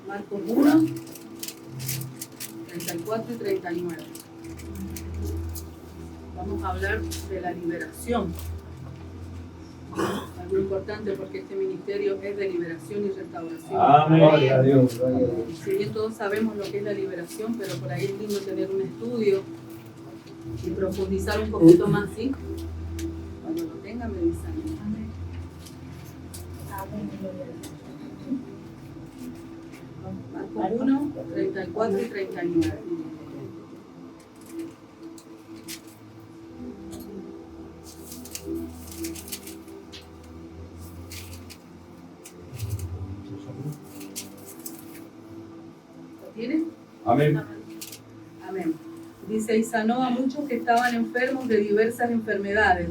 Marcos 1, 34 y 39. Vamos a hablar de la liberación. Algo importante porque este ministerio es de liberación y restauración. Amén. Gloria a Dios. Si bien todos sabemos lo que es la liberación, pero por ahí es lindo tener un estudio y profundizar un poquito más, ¿sí? Cuando lo tengan me dicen. Amén. Marcos 1, 34 y 39. ¿Tienen? Amén. Amén. Dice, y sanó a muchos que estaban enfermos de diversas enfermedades,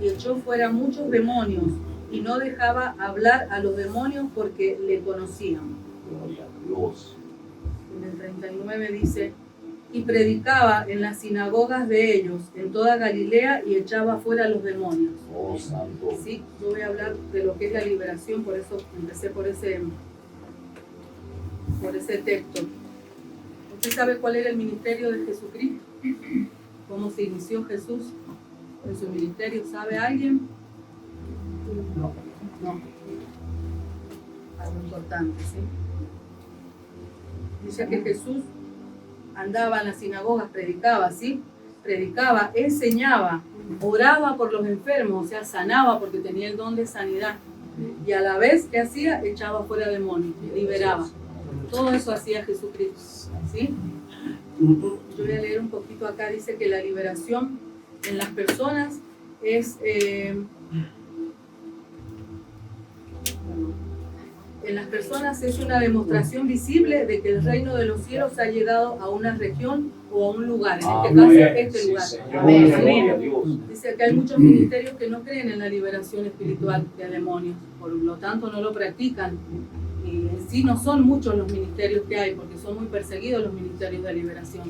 y echó fuera muchos demonios, y no dejaba hablar a los demonios porque le conocían. Gloria a Dios. En el 39 dice, y predicaba en las sinagogas de ellos, en toda Galilea, y echaba fuera a los demonios. Oh, santo. Sí, yo voy a hablar de lo que es la liberación, por eso empecé por ese texto. ¿Usted sabe cuál era el ministerio de Jesucristo? ¿Cómo se inició Jesús en su ministerio? ¿Sabe alguien? No. Algo importante, ¿sí? Dice que Jesús andaba en las sinagogas, predicaba, ¿sí? Predicaba, enseñaba, oraba por los enfermos, o sea, sanaba porque tenía el don de sanidad. Y a la vez, ¿qué hacía? Echaba fuera demonios, liberaba. Todo eso hacía Jesucristo, ¿sí? Yo voy a leer un poquito acá, dice que la liberación en las personas es... en las personas es una demostración visible de que el reino de los cielos ha llegado a una región o a un lugar, en este caso este lugar. Amén. Amén. Dice que hay muchos ministerios que no creen en la liberación espiritual de demonios, por lo tanto no lo practican. Y en sí no son muchos los ministerios que hay, porque son muy perseguidos los ministerios de liberación.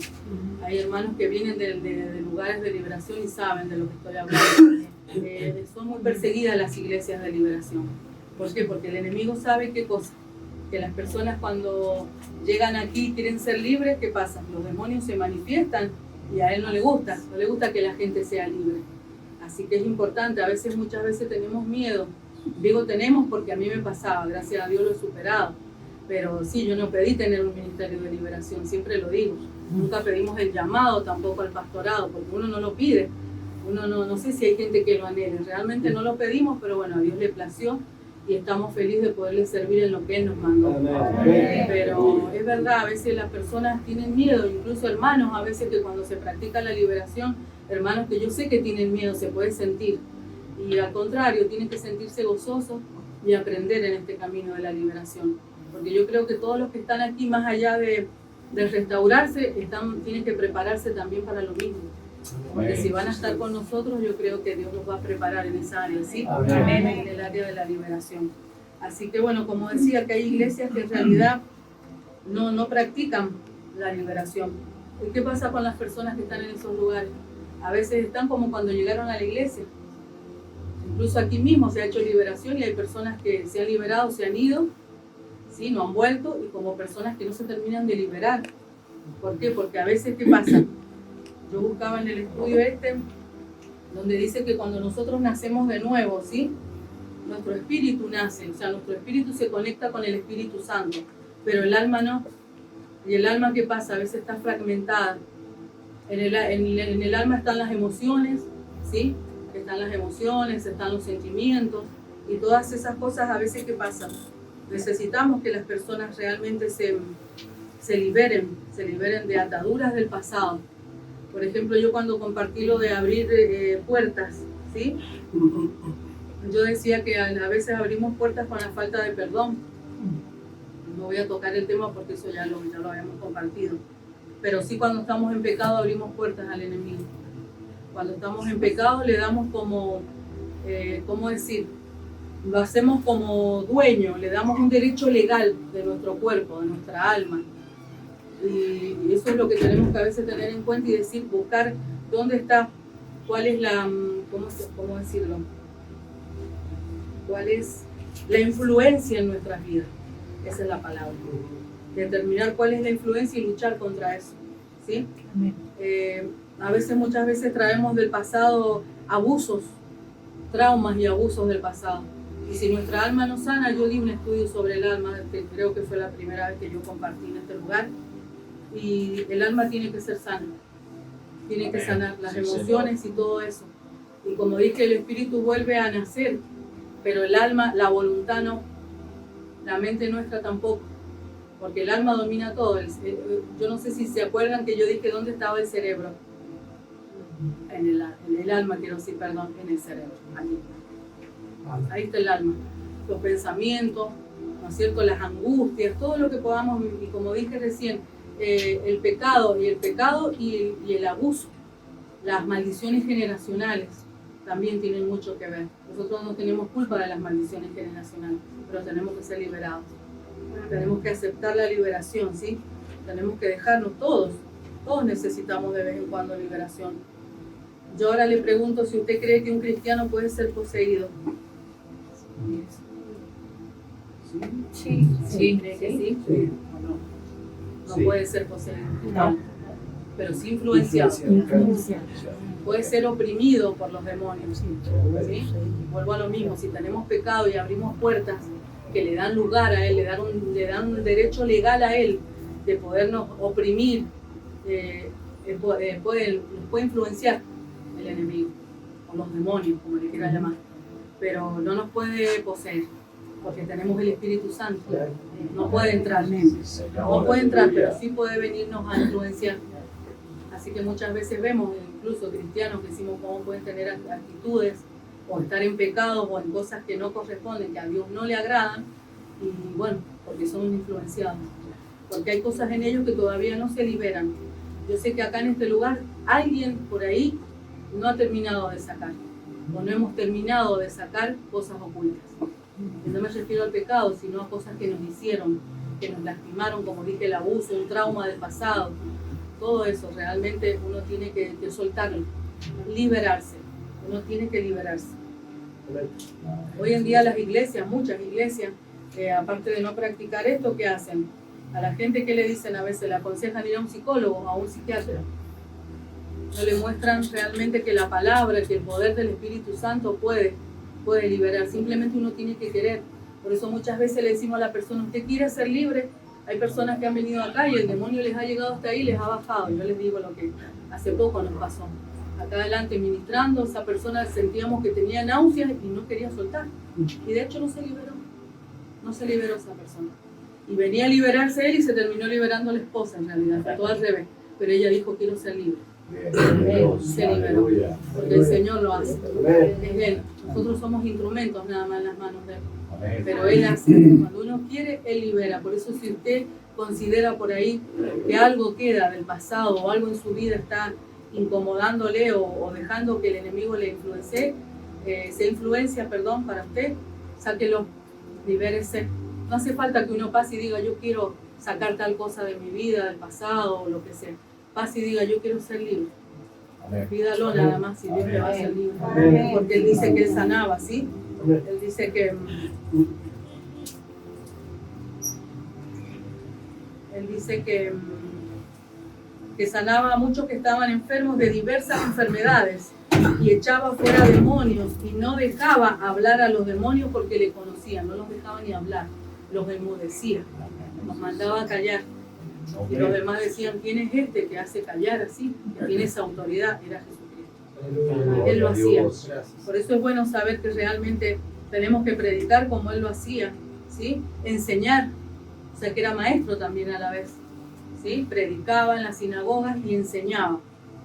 Hay hermanos que vienen de lugares de liberación y saben de lo que estoy hablando. Son muy perseguidas las iglesias de liberación. ¿Por qué? Porque el enemigo sabe qué cosa. Que las personas cuando llegan aquí y quieren ser libres, ¿qué pasa? Los demonios se manifiestan y a él no le gusta que la gente sea libre. Así que es importante, muchas veces tenemos miedo. Digo tenemos porque a mí me pasaba, gracias a Dios lo he superado. Pero sí, yo no pedí tener un ministerio de liberación, siempre lo digo. Nunca pedimos el llamado tampoco al pastorado, porque uno no lo pide. Uno no sé si hay gente que lo anhele. Realmente no lo pedimos, pero bueno, a Dios le plació y estamos felices de poderle servir en lo que Él nos mandó. Pero es verdad, a veces las personas tienen miedo, incluso hermanos, a veces que cuando se practica la liberación, hermanos que yo sé que tienen miedo, se puede sentir. Y al contrario, tienen que sentirse gozosos y aprender en este camino de la liberación. Porque yo creo que todos los que están aquí, más allá de restaurarse, tienen que prepararse también para lo mismo. Porque si van a estar con nosotros, yo creo que Dios los va a preparar en esa área, ¿sí? Amén. En el área de la liberación. Así que bueno, como decía, que hay iglesias que en realidad no practican la liberación. ¿Y qué pasa con las personas que están en esos lugares? A veces están como cuando llegaron a la iglesia. Incluso aquí mismo se ha hecho liberación y hay personas que se han liberado, se han ido, ¿sí? No han vuelto, y como personas que no se terminan de liberar. ¿Por qué? Porque a veces, ¿qué pasa? Yo buscaba en el estudio donde dice que cuando nosotros nacemos de nuevo, ¿sí? Nuestro espíritu nace, o sea, nuestro espíritu se conecta con el Espíritu Santo, pero el alma no. Y el alma, ¿qué pasa? A veces está fragmentada. En el alma están las emociones, ¿sí? Están las emociones, están los sentimientos, y todas esas cosas a veces, ¿qué pasa? Necesitamos que las personas realmente se liberen de ataduras del pasado. Por ejemplo, yo cuando compartí lo de abrir puertas, ¿sí? Yo decía que a veces abrimos puertas con la falta de perdón. No voy a tocar el tema porque eso ya lo habíamos compartido. Pero sí, cuando estamos en pecado abrimos puertas al enemigo. Cuando estamos en pecado le damos como, ¿cómo decir? Lo hacemos como dueño, le damos un derecho legal de nuestro cuerpo, de nuestra alma. Y eso es lo que tenemos que a veces tener en cuenta y decir, buscar dónde está, cuál es la, ¿cómo decirlo? ¿Cuál es la influencia en nuestras vidas? Esa es la palabra. determinar cuál es la influencia y luchar contra eso, ¿sí? Muchas veces traemos del pasado abusos, traumas y abusos del pasado. Y si nuestra alma no sana, yo di un estudio sobre el alma, que creo que fue la primera vez que yo compartí en este lugar, y el alma tiene que ser sana, tiene que sanar las emociones y todo eso. Y como dije, el espíritu vuelve a nacer, pero el alma, la voluntad no, la mente nuestra tampoco, porque el alma domina todo. Yo no sé si se acuerdan que yo dije dónde estaba el cerebro. En el alma, quiero decir, perdón, en el cerebro, allí. Ahí está el alma, los pensamientos, ¿no es cierto?, las angustias, todo lo que podamos, y como dije recién, el pecado y el abuso, las maldiciones generacionales también tienen mucho que ver. Nosotros no tenemos culpa de las maldiciones generacionales, pero tenemos que ser liberados. Tenemos que aceptar la liberación, ¿sí? Tenemos que dejarnos todos necesitamos de vez en cuando liberación. Yo ahora le pregunto si usted cree que un cristiano puede ser poseído. Sí. ¿Cree que sí? Sí. No Sí. puede ser poseído. No. Pero sí influenciado. Puede ser oprimido por los demonios. ¿Sí? Vuelvo a lo mismo, si tenemos pecado y abrimos puertas que le dan lugar a él, le dan un derecho legal a él de podernos oprimir, nos puede influenciar el enemigo, o los demonios, como le quiera llamar, pero no nos puede poseer, porque tenemos el Espíritu Santo. No puede entrar, pero sí puede venirnos a influenciar. Así que muchas veces vemos, incluso cristianos, que decimos cómo pueden tener actitudes o estar en pecados o en cosas que no corresponden, que a Dios no le agradan, y bueno, porque son influenciados, porque hay cosas en ellos que todavía no se liberan. Yo sé que acá en este lugar alguien por ahí no ha terminado de sacar, o no hemos terminado de sacar cosas ocultas. Y no me refiero al pecado, sino a cosas que nos hicieron, que nos lastimaron, como dije, el abuso, un trauma del pasado. Todo eso realmente uno tiene que soltarlo, liberarse. Uno tiene que liberarse. Hoy en día las iglesias, muchas iglesias, aparte de no practicar esto, ¿qué hacen? A la gente, ¿qué le dicen a veces? Le aconsejan ir a un psicólogo, a un psiquiatra. No le muestran realmente que la palabra, que el poder del Espíritu Santo puede liberar. Simplemente uno tiene que querer. Por eso muchas veces le decimos a la persona, ¿usted quiere ser libre? Hay personas que han venido acá y el demonio les ha llegado hasta ahí y les ha bajado. Yo les digo lo que hace poco nos pasó. Acá adelante ministrando, esa persona sentíamos que tenía náuseas y no quería soltar. Y de hecho no se liberó. No se liberó esa persona. Y venía a liberarse él y se terminó liberando a la esposa en realidad. Fue todo al revés. Pero ella dijo, quiero ser libre. Se liberó. Porque el Señor lo hace. Es Él. Nosotros somos instrumentos nada más en las manos de Él. Pero Él hace. Cuando uno quiere, Él libera. Por eso si usted considera por ahí que algo queda del pasado o algo en su vida está incomodándole o dejando que el enemigo le influencie, para usted, sáquelo, libérese. No hace falta que uno pase y diga, yo quiero sacar tal cosa de mi vida, del pasado o lo que sea. Pase y diga, yo quiero ser libre. Pídalo nada más si Dios le va a hacer libre. Porque Él dice que Él sanaba, ¿sí? Él dice que sanaba a muchos que estaban enfermos de diversas enfermedades y echaba fuera demonios y no dejaba hablar a los demonios porque le conocían, no los dejaba ni hablar, los enmudecía, los mandaba a callar. Y los demás decían, ¿quién es este que hace callar así? Que tiene esa autoridad. Era Jesucristo. Él lo hacía. Por eso es bueno saber que realmente tenemos que predicar como Él lo hacía, ¿sí? Enseñar, o sea que era maestro también a la vez, ¿sí? Predicaba en las sinagogas y enseñaba,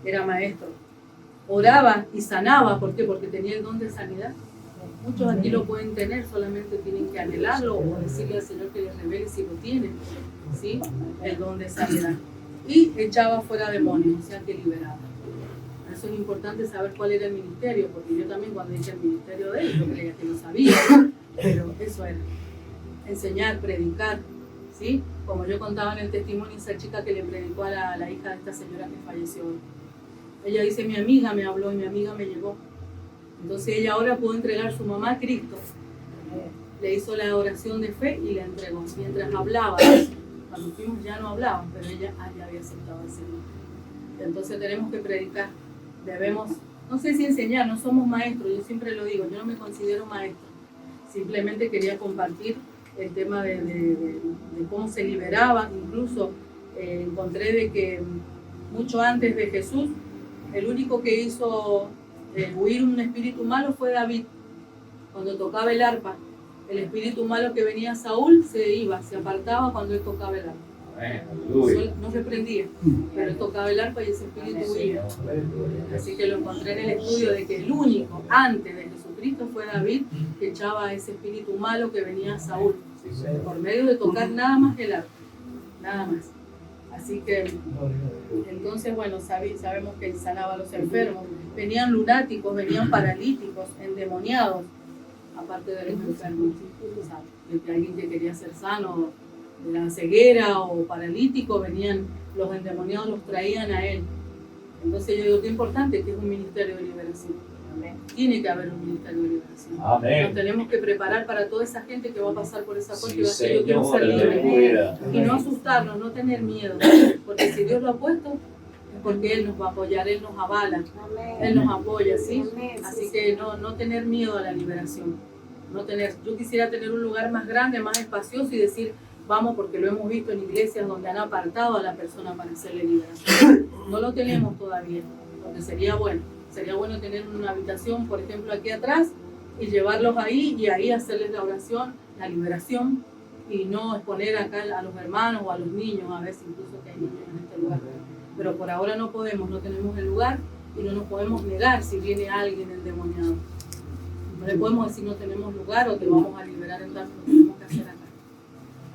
era maestro. Oraba y sanaba, ¿por qué? Porque tenía el don de sanidad. Muchos aquí lo pueden tener, solamente tienen que anhelarlo o decirle al Señor que les revele si lo tienen, ¿sí? El don de sanidad. Y echaba fuera demonios, o sea que liberaba. Por eso es importante saber cuál era el ministerio, porque yo también cuando dije el ministerio de él, yo creía que lo sabía, pero eso era. Enseñar, predicar, ¿sí? Como yo contaba en el testimonio, esa chica que le predicó a la hija de esta señora que falleció. Ella dice, mi amiga me habló y mi amiga me llevó. Entonces ella ahora pudo entregar a su mamá a Cristo. Le hizo la oración de fe y le entregó. Mientras hablaba, Cuando fuimos ya no hablaban, pero ella ya había aceptado el Señor. Entonces tenemos que predicar, debemos, no sé si enseñar, no somos maestros, yo siempre lo digo, yo no me considero maestro, simplemente quería compartir el tema de cómo se liberaba. Incluso encontré de que mucho antes de Jesús, el único que hizo huir un espíritu malo fue David. Cuando tocaba el arpa, el espíritu malo que venía a Saúl se iba, se apartaba cuando él tocaba el arpa. No reprendía, pero él tocaba el arpa y ese espíritu huía. Así que lo encontré en el estudio de que el único antes de Jesucristo fue David, que echaba a ese espíritu malo que venía a Saúl, por medio de tocar nada más el arpa, nada más. Así que entonces, bueno, sabemos que él sanaba a los enfermos, venían lunáticos, venían paralíticos, endemoniados, aparte de los enfermos, ¿sabes? De que alguien que quería ser sano de la ceguera o paralítico, venían los endemoniados, los traían a él. Entonces yo digo que es importante que es un ministerio de liberación. Amén. Tiene que haber un ministerio de liberación. Amén. Nos tenemos que preparar para toda esa gente que va a pasar por esa puerta y va a decir, yo quiero ser libre. Y no asustarnos, no tener miedo, porque si Dios lo ha puesto es porque Él nos va a apoyar, Él nos avala, Amén. Él nos apoya, ¿sí? Así que no tener miedo a la liberación. Yo quisiera tener un lugar más grande, más espacioso y decir, vamos, porque lo hemos visto en iglesias donde han apartado a la persona para hacerle liberación. No lo tenemos todavía, porque sería bueno tener una habitación, por ejemplo, aquí atrás, y llevarlos ahí y ahí hacerles la oración, la liberación, y no exponer acá a los hermanos o a los niños, a veces incluso que hay niños en este lugar. Pero por ahora no podemos, no tenemos el lugar y no nos podemos negar si viene alguien endemoniado. No le podemos decir no tenemos lugar o te vamos a liberar en tanto, lo tenemos que hacer acá.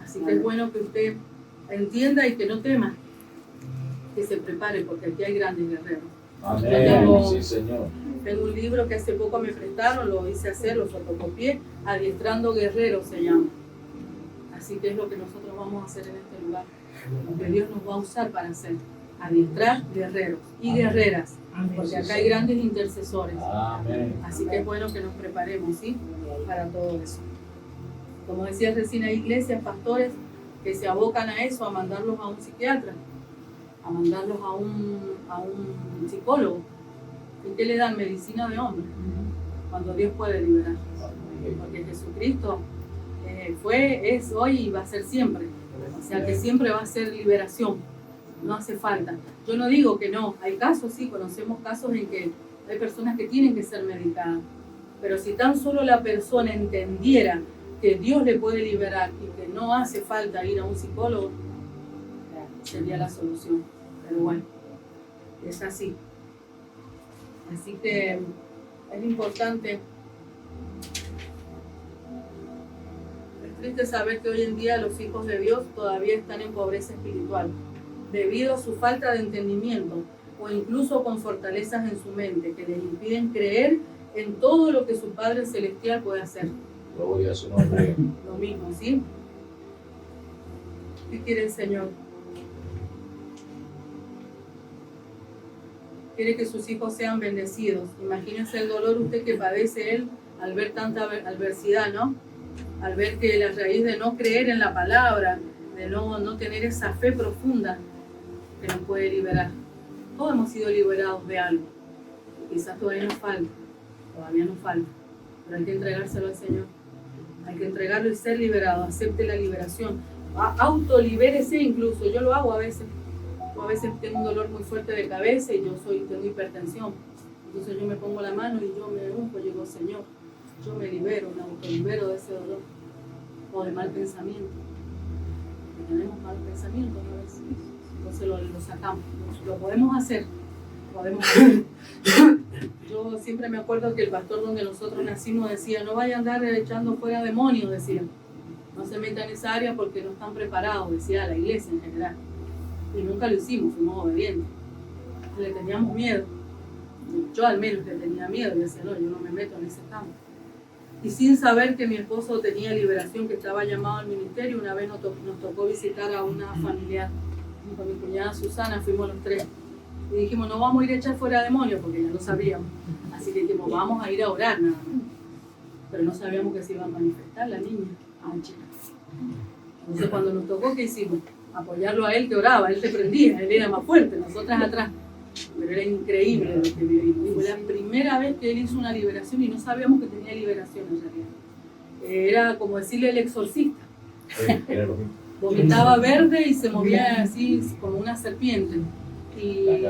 Así que es bueno que usted entienda y que no tema, que se prepare, porque aquí hay grandes guerreros. Amén. Sí, Señor. Tengo un libro que hace poco me prestaron, lo hice hacer, lo fotocopié, Adiestrando Guerreros se llama. Así que es lo que nosotros vamos a hacer en este lugar, lo que Dios nos va a usar para hacer, adiestrar guerreros y guerreras, porque acá hay grandes intercesores. Amén. Así que es bueno que nos preparemos, ¿sí? Para todo eso. Como decía recién, hay iglesias, pastores que se abocan a eso, a mandarlos a un psiquiatra, a mandarlos a un psicólogo. ¿Y qué le dan? Medicina de hombre, cuando Dios puede liberar. Porque Jesucristo es hoy y va a ser siempre. O sea que siempre va a ser liberación. No hace falta. Yo no digo que no. Hay casos, sí, conocemos casos en que hay personas que tienen que ser medicadas. Pero si tan solo la persona entendiera que Dios le puede liberar y que no hace falta ir a un psicólogo, sería la solución. Pero bueno, es así. Así que es importante. Es triste saber que hoy en día los hijos de Dios todavía están en pobreza espiritual, debido a su falta de entendimiento o incluso con fortalezas en su mente que les impiden creer en todo lo que su Padre Celestial puede hacer. Gloria a su nombre. Lo mismo, ¿sí? ¿Qué quiere el Señor? Quiere que sus hijos sean bendecidos. Imagínense el dolor usted que padece él al ver tanta adversidad, ¿no? Al ver que la raíz de no creer en la palabra, de no tener esa fe profunda que nos puede liberar. Todos hemos sido liberados de algo. Quizás todavía nos falta, pero hay que entregárselo al Señor. Hay que entregarlo y ser liberado. Acepte la liberación. Autolibérese incluso. Yo lo hago a veces. Yo a veces tengo un dolor muy fuerte de cabeza y tengo hipertensión. Entonces yo me pongo la mano y yo me unjo y digo, Señor, yo me libero, me autolibero de ese dolor. O de mal pensamiento. Porque tenemos malos pensamientos a veces. Entonces lo sacamos. Lo podemos hacer. Yo siempre me acuerdo que el pastor donde nosotros nacimos decía, no vaya a andar echando fuera demonios, decía. No se meta en esa área porque no están preparados, decía la iglesia en general. Y nunca lo hicimos, fuimos obedientes. Le teníamos miedo. Yo al menos le tenía miedo y decía, no, yo no me meto en ese campo. Y sin saber que mi esposo tenía liberación, que estaba llamado al ministerio, una vez nos tocó visitar a una familiar. Con mi cuñada Susana fuimos los tres. Y dijimos, no vamos a ir a echar fuera demonios, porque ya lo sabíamos. Así que dijimos, vamos a ir a orar nada más. Pero no sabíamos que se iba a manifestar la niña. Ay, chica. Entonces cuando nos tocó, ¿qué hicimos? apoyarlo a él que oraba, él reprendía, él era más fuerte, nosotras atrás. Pero era increíble lo que vivimos. Fue la primera vez que él hizo una liberación y no sabíamos que tenía liberación en realidad. Era como decirle el exorcista. Vomitaba verde y se movía así como una serpiente. Y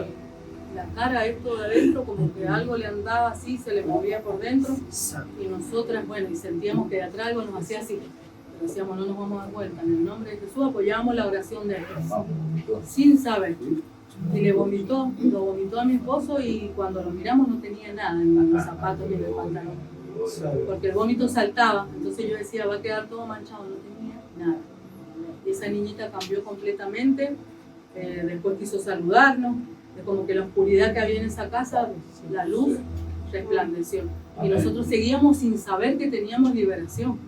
la cara, esto de adentro, como que algo le andaba así, se le movía por dentro. Y nosotras, bueno, y sentíamos que de atrás algo nos hacía así. Pero decíamos, no nos vamos a dar cuenta. En el nombre de Jesús apoyábamos la oración de él. Sin saber. Y lo vomitó a mi esposo y cuando lo miramos no tenía nada en los zapatos ni en el pantalón. Porque el vómito saltaba. Entonces yo decía, va a quedar todo manchado. No tenía nada. Y esa niñita cambió completamente. Después quiso saludarnos. Es como que la oscuridad que había en esa casa, la luz resplandeció. Y nosotros seguíamos sin saber que teníamos liberación.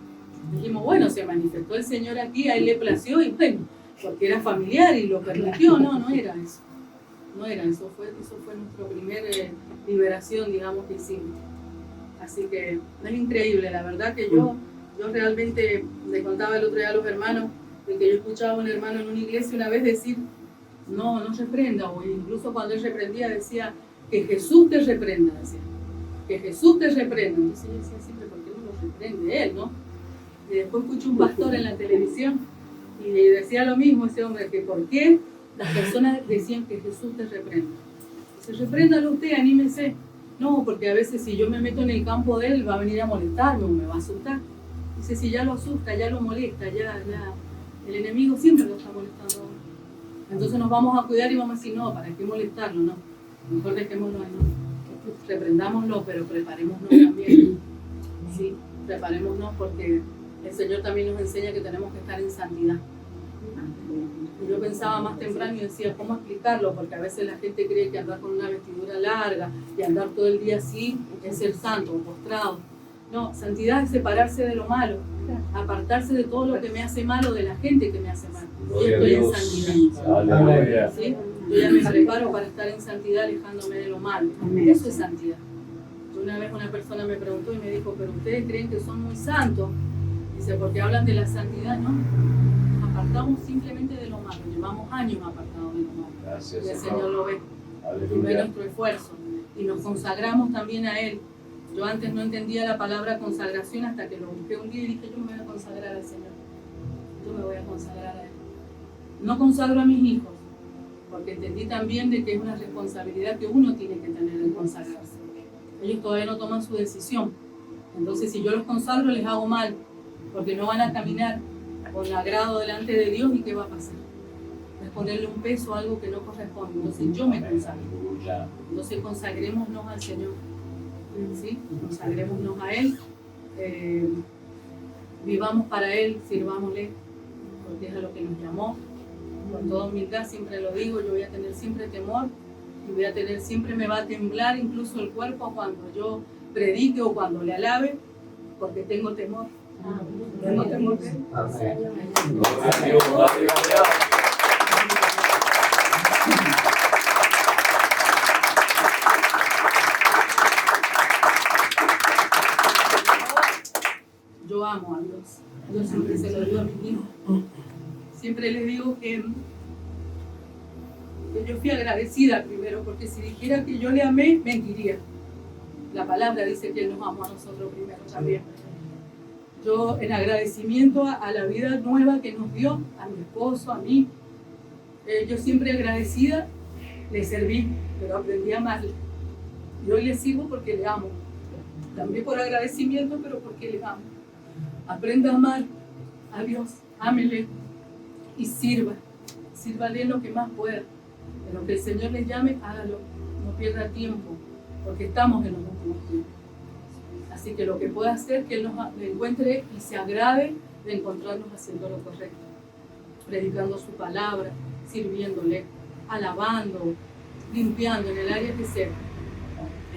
Dijimos, bueno, se manifestó el Señor aquí, a él le plació y bueno, porque era familiar y lo permitió. No era eso. No era, eso fue nuestra primera liberación, digamos, que hicimos. Así que es increíble, la verdad que yo realmente le contaba el otro día a los hermanos de que yo escuchaba a un hermano en una iglesia una vez decir, no reprenda, o incluso cuando él reprendía decía, que Jesús te reprenda, decía, que Jesús te reprenda. Entonces yo decía siempre, ¿por qué no lo reprende él, no? Y después escuché un pastor en la televisión y decía lo mismo ese hombre, que ¿por qué las personas decían que Jesús te reprenda? Dice, repréndalo usted, anímese. No, porque a veces si yo me meto en el campo de él, va a venir a molestarme o me va a asustar. Dice, si ya lo asusta, ya lo molesta, ya el enemigo siempre lo está molestando. Entonces nos vamos a cuidar y vamos a decir, no, ¿para qué molestarlo? No, mejor dejémoslo ahí, no. Reprendámoslo, pero preparémonos también. Sí, preparémonos porque el Señor también nos enseña que tenemos que estar en santidad. Yo pensaba más temprano y decía, ¿cómo explicarlo? Porque a veces la gente cree que andar con una vestidura larga y andar todo el día así es ser santo o postrado. No, santidad es separarse de lo malo, apartarse de todo lo que me hace mal o de la gente que me hace mal. Yo estoy en santidad. ¿Sí? Yo ya me preparo para estar en santidad alejándome de lo malo. Eso es santidad. Una vez una persona me preguntó y me dijo, ¿pero ustedes creen que son muy santos? Dice, porque hablan de la santidad, ¿no? Apartamos simplemente de lo malo, llevamos años apartados de lo malo. Gracias, y el Señor lo ve, y ve nuestro esfuerzo y nos consagramos también a Él. Yo antes no entendía la palabra consagración hasta que lo busqué un día y dije, yo me voy a consagrar al Señor, yo me voy a consagrar a Él. No consagro a mis hijos, porque entendí también de que es una responsabilidad que uno tiene que tener en consagrarse. Ellos todavía no toman su decisión, entonces si yo los consagro les hago mal, porque no van a caminar con agrado delante de Dios. ¿Y qué va a pasar? Es ponerle un peso a algo que no corresponde. Entonces yo me consagro. Entonces consagrémonos al Señor, ¿sí? Consagrémonos a Él, vivamos para Él, sirvámosle, porque es a lo que nos llamó. Con toda humildad siempre lo digo, yo voy a tener siempre temor y voy a tener siempre, me va a temblar incluso el cuerpo cuando yo predique o cuando le alabe, porque tengo temor. Tengo temor. Yo amo a Dios. Yo siempre se lo digo a mis hijos. Siempre les digo que yo fui agradecida primero, porque si dijera que yo le amé, mentiría. La palabra dice que Él nos amó a nosotros primero también. Yo, en agradecimiento a la vida nueva que nos dio, a mi esposo, a mí, yo siempre agradecida, le serví, pero aprendí a amarle. Y hoy le sirvo porque le amo. También por agradecimiento, pero porque le amo. Aprenda a amar a Dios, ámele y sírvale lo que más pueda. En lo que el Señor le llame, hágalo, no pierda tiempo, porque estamos en los últimos tiempos. Así que lo que pueda hacer, que Él nos encuentre y se agrade de encontrarnos haciendo lo correcto, predicando su palabra, sirviéndole, alabando, limpiando en el área que sea,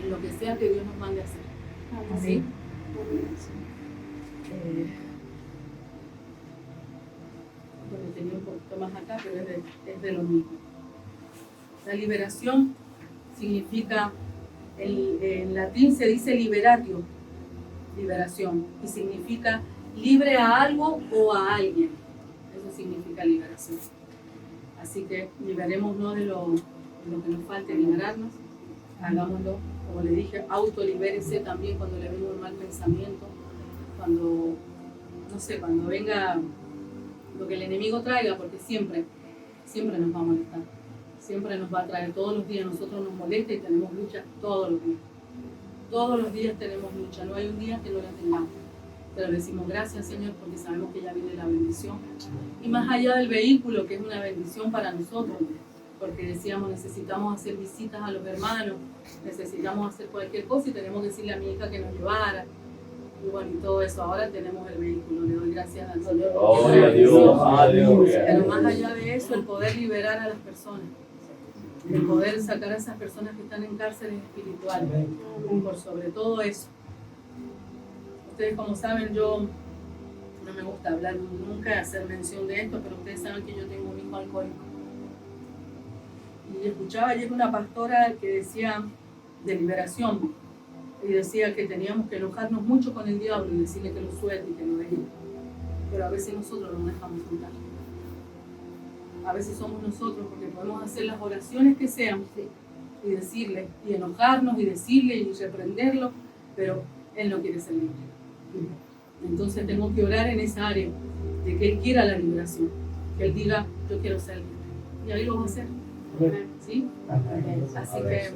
en lo que sea que Dios nos mande a hacer. ¿Sí? Bueno, tenía un poquito más acá, pero es de lo mismo. La liberación significa, en latín se dice liberatio, liberación, y significa libre a algo o a alguien. Eso significa liberación. Así que liberémonos de lo que nos falte liberarnos, hagámoslo, como le dije, autolibérese también cuando le venga un mal pensamiento, cuando, no sé, cuando venga lo que el enemigo traiga, porque siempre nos va a molestar, siempre nos va a traer, todos los días nosotros nos molesta y tenemos lucha todos los días. Todos los días tenemos lucha, no hay un día que no la tengamos. Pero le decimos gracias, Señor, porque sabemos que ya viene la bendición. Y más allá del vehículo, que es una bendición para nosotros, porque decíamos, necesitamos hacer visitas a los hermanos, necesitamos hacer cualquier cosa y tenemos que decirle a mi hija que nos llevara. Y bueno, y todo eso, ahora tenemos el vehículo. Le doy gracias al Señor. Gloria a Dios, aleluya. Pero más allá de eso, el poder liberar a las personas. El poder sacar a esas personas que están en cárceles espirituales. Por sobre todo eso. Ustedes, como saben, yo no me gusta hablar nunca, hacer mención de esto, pero ustedes saben que yo tengo un hijo alcohólico. Y escuchaba ayer una pastora que decía de liberación, y decía que teníamos que enojarnos mucho con el diablo y decirle que lo suelte y que lo deje. Pero a veces nosotros no dejamos soltar. A veces somos nosotros, porque podemos hacer las oraciones que sean y decirle, y enojarnos y decirle y reprenderlo, pero él no quiere ser libre. Entonces tengo que orar en esa área de que él quiera la liberación, que él diga, yo quiero ser libre. Y ahí lo va a hacer. ¿Sí? Así que